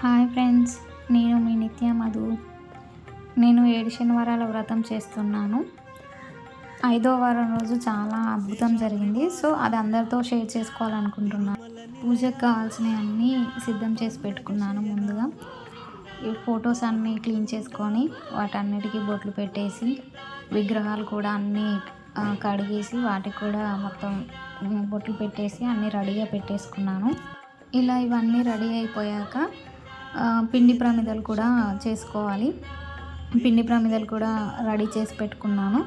Hi friends, నేను మీ నిత్య మధు. నేను 7 శనివారాల వ్రతం చేస్తున్నాను. 5వ వారం రోజు చాలా అద్భుతం జరిగింది. సో అది అందరితో షేర్ చేసుకోవాలనుకుంటున్నాను. పూజకు కావాల్సినవి అన్నీ సిద్ధం చేసి పెట్టుకున్నాను. ముందుగా ఈ ఫొటోస్ అన్నీ క్లీన్ చేసుకొని వాటన్నిటికీ బొట్లు పెట్టేసి, విగ్రహాలు కూడా అన్నీ కడిగేసి వాటికి కూడా మొత్తం బొట్లు పెట్టేసి అన్నీ రెడీగా పెట్టేసుకున్నాను. ఇలా ఇవన్నీ రెడీ అయిపోయాక పిండి ప్రమిదలు కూడా చేసుకోవాలి. పిండి ప్రమిదలు కూడా రెడీ చేసి పెట్టుకున్నాను.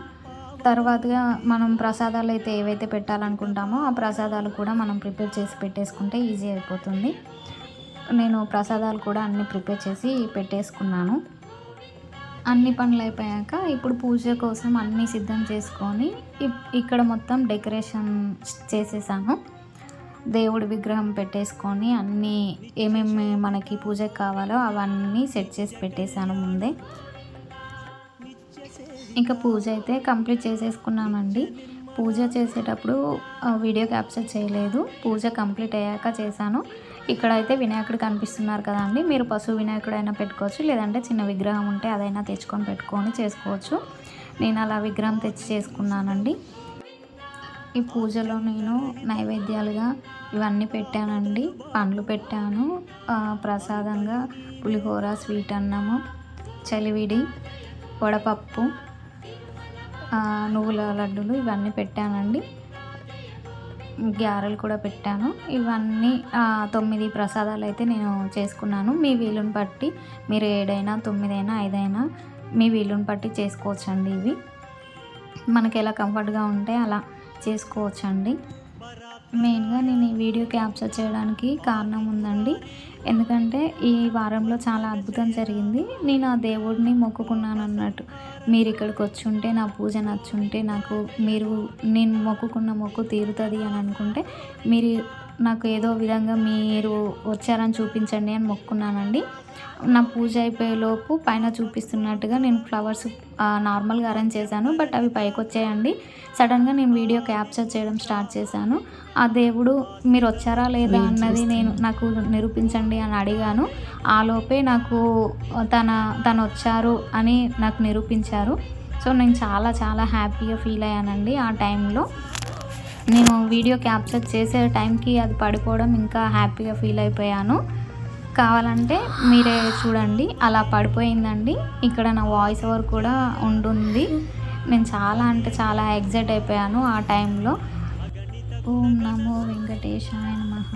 తర్వాతగా మనం ప్రసాదాలు అయితే ఏవైతే పెట్టాలనుకుంటామో ఆ ప్రసాదాలు కూడా మనం ప్రిపేర్ చేసి పెట్టేసుకుంటే ఈజీ అయిపోతుంది. నేను ప్రసాదాలు కూడా అన్నీ ప్రిపేర్ చేసి పెట్టేసుకున్నాను. అన్ని పనులు అయిపోయాక ఇప్పుడు పూజ కోసం అన్నీ సిద్ధం చేసుకొని ఇక్కడ మొత్తం డెకరేషన్ చేసేసాను. దేవుడి విగ్రహం పెట్టేసుకొని అన్నీ ఏమేమి మనకి పూజకు కావాలో అవన్నీ సెట్ చేసి పెట్టేశాను ముందే. ఇంకా పూజ అయితే కంప్లీట్ చేసేసుకున్నానండి. పూజ చేసేటప్పుడు వీడియో క్యాప్చర్ చేయలేదు. పూజ కంప్లీట్ అయ్యాక చేశాను. ఇక్కడైతే వినాయకుడు కనిపిస్తున్నారు కదండి. మీరు పశువు వినాయకుడు అయినా పెట్టుకోవచ్చు, లేదంటే చిన్న విగ్రహం ఉంటే అదైనా తెచ్చుకొని పెట్టుకొని చేసుకోవచ్చు. నేను అలా విగ్రహం తెచ్చి చేసుకున్నానండి. ఈ పూజలో నేను నైవేద్యాలుగా ఇవన్నీ పెట్టానండి. పండ్లు పెట్టాను, ప్రసాదంగా పులిహోర, స్వీట్ అన్నము, చలివిడి, వడపప్పు, నువ్వుల లడ్డులు ఇవన్నీ పెట్టానండి. గ్యారెలు కూడా పెట్టాను. ఇవన్నీ 9 ప్రసాదాలు అయితే నేను చేసుకున్నాను. మీ వీలుని బట్టి మీరు 7 అయినా 9 అయినా 5 అయినా మీ వీలుని బట్టి చేసుకోవచ్చండి. ఇవి మనకి ఎలా కంఫర్ట్గా ఉంటే అలా చేసుకోవచ్చండి. మెయిన్గా నేను ఈ వీడియో క్యాప్చర్ చేయడానికి కారణం ఉందండి. ఎందుకంటే ఈ వారంలో చాలా అద్భుతం జరిగింది. నేను ఆ దేవుడిని మొక్కుకున్నాను అన్నట్టు. మీరు ఇక్కడికి వచ్చి ఉంటే, నా పూజ నచ్చుంటే, నేను మొక్కుకున్న మొక్కు తీరుతుంది అని అనుకుంటే మీరు నాకు ఏదో విధంగా మీరు వచ్చారని చూపించండి అని మొక్కుకున్నానండి. నా పూజ అయిపోయేలోపు పైన చూపిస్తున్నట్టుగా నేను ఫ్లవర్స్ నార్మల్గా అరేంజ్ చేశాను. బట్ అవి పైకి వచ్చాయండి. సడన్గా నేను వీడియో క్యాప్చర్ చేయడం స్టార్ట్ చేశాను. ఆ దేవుడు మీరు వచ్చారా లేదా అన్నది నాకు నిరూపించండి అని అడిగాను. ఆలోపే నాకు తను వచ్చారు అని నాకు నిరూపించారు. సో నేను చాలా చాలా హ్యాపీగా ఫీల్ అయ్యానండి. ఆ టైంలో నేను వీడియో క్యాప్చర్ చేసే టైంకి అది పడిపోవడం ఇంకా హ్యాపీగా ఫీల్ అయిపోయాను. కావాలంటే మీరే చూడండి, అలా పడిపోయిందండి. ఇక్కడ నా వాయిస్ ఓవర్ కూడా ఉంటుంది. నేను చాలా అంటే చాలా ఎగ్జైట్ అయిపోయాను ఆ టైంలో. ఓం నమో వెంకటేశాయ నమః.